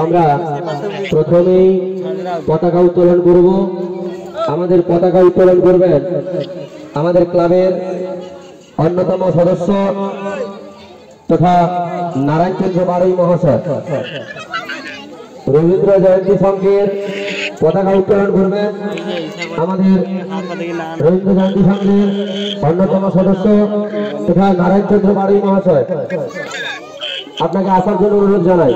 আমরা প্রথমেই পতাকা উত্তোলন করব। আমাদের পতাকা উত্তোলন করবেন আমাদের ক্লাবের অন্যতম সদস্য তথা নারায়ণচন্দ্র বাড়ুই মহাশয়। রবীন্দ্র জয়ন্তী সংঘের পতাকা উত্তোলন করবেন আমাদের রবীন্দ্র জয়ন্তী সংঘের অন্যতম সদস্য তথা নারায়ণচন্দ্র বাড়ুই মহাশয়। আপনাকে আসার জন্য অনুরোধ জানাই।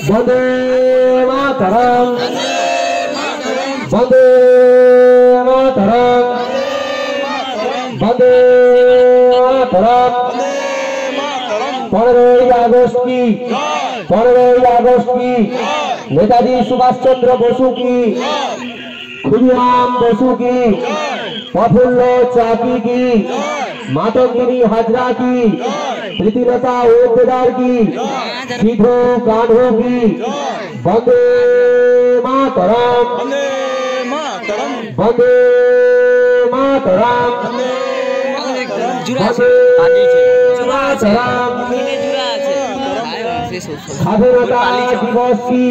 বন্দে মাতরম, বন্দে মাতরম, বন্দে মাতরম। 15ই আগস্ট की 15ই আগস্ট की नेताजी सुभाष चंद्र बसु की, खुदीराम बसु की, प्रफुल्ल चाकी की, मातंगिनी हाजरा की, प्रीतिलता ओझेदार की, सिधू कान्हू की। वंदे मातरम, वंदे मातरम, স্বাধীনতা দিবস কি,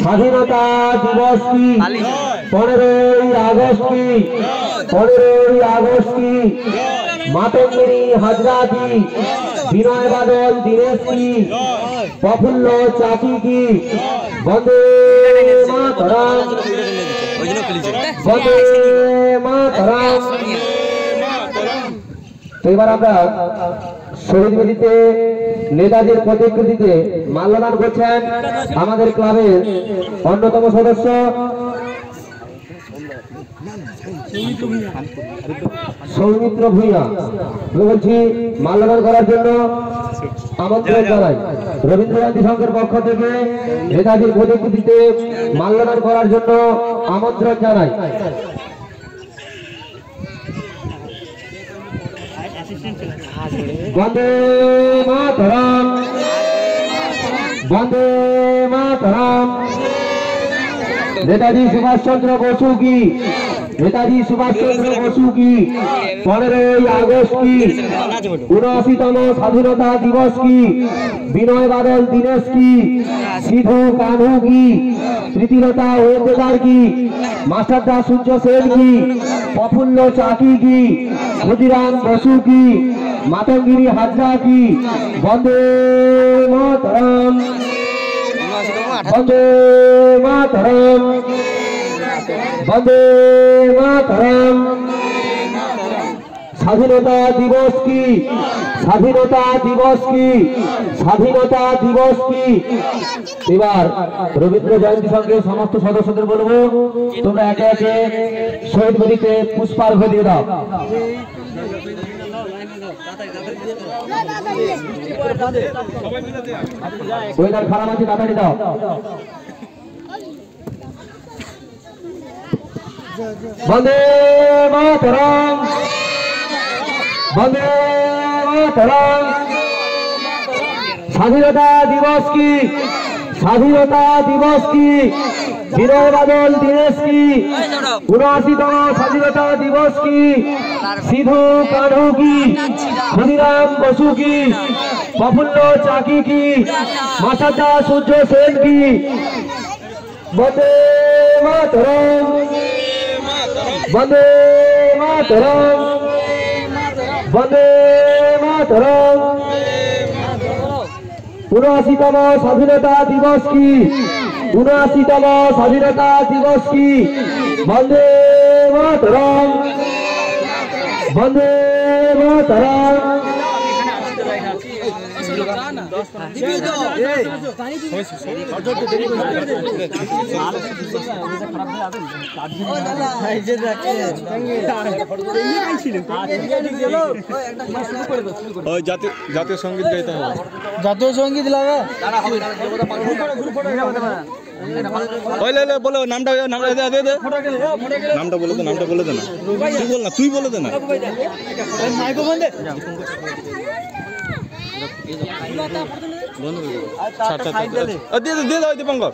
স্বাধীনতা দিবস কি 15ই আগস্ট কি, 15ই আগস্ট কি মাতঙ্গিনী হাজরা কি, বিনয় বাদল দীনেশ কি, প্রফুল্ল চাকি কি। বন্দে মাতরম, বন্দে মাতরম। তো এবার আমরা শহীদ বেদিতে নেতাজির প্রতিকৃতিতে মাল্যদান করছেন আমাদের ক্লাবের অন্যতম সদস্য সৌমিত্র ভূঁইয়া। বলছি মাল্যদান করার জন্য আমন্ত্রণ জানাই। রবীন্দ্র জয়ন্তী সংঘের পক্ষ থেকে নেতাজির প্রতিকৃতিতে মাল্যদান করার জন্য আমন্ত্রণ জানাই। वंदे मातरम, वंदे मातरम। नेताजी सुभाष चंद्र बसु की, नेताजी सुभाष चंद्र बसु की 15ই আগস্ট की 79তম স্বাধীনতা দিবস की, বিনয় বাদল দীনেশ की, সিধু কানহু की, प्रीतिलता ओझेदार की, मास्टरदा सूर्य सेन की, प्रफुल्ल चाकी की, खुदीराम बसु की, मातंगिनी हाजरा की। वंदे मातरम, वंदे मातरम, वंदे मातरम। স্বাধীনতা দিবস কি, স্বাধীনতা দিবস কি, স্বাধীনতা দিবস কি। এবার রবীন্দ্র জয়ন্তী সংঘের সমস্ত সদস্যদের বলবো তোমরা একে একে শহীদ বেদিতে পুষ্পার্ঘ দিয়ে দাও। ওইটার খারাপ আছে তাড়াতাড়ি দাও। বন্দে মাতরম, বন্দে মাতরম। স্বাধীনতা দিবস কি, স্বাধীনতা দিবস কি বিনয় বাদল দীনেশ কি, 79তম স্বাধীনতা দিবস কি সিধু কানহু কি, খুদীরাম বসু কি, প্রফুল্ল চাকি কি, মাস্টারদা সূর্য সেন কি। বন্দে মাতরম, বন্দে মাতরম, বন্দে মাতরম। 79তম স্বাধীনতা দিবস কি, 79তম স্বাধীনতা দিবস কি। বন্দে মাতরম, বন্দে মাতরম। জাতীয় সঙ্গীত গাইতে হবে, জাতীয় সঙ্গীত লাগা বলো নামটা, নামটা বলে দে, নামটা বলে দে না, তুই বল না, তুই বলে দে না। বন্ধ করে দেবো। ছাড়, ছাড়, ছাড়। দিয়ে দাও দীপঙ্কর।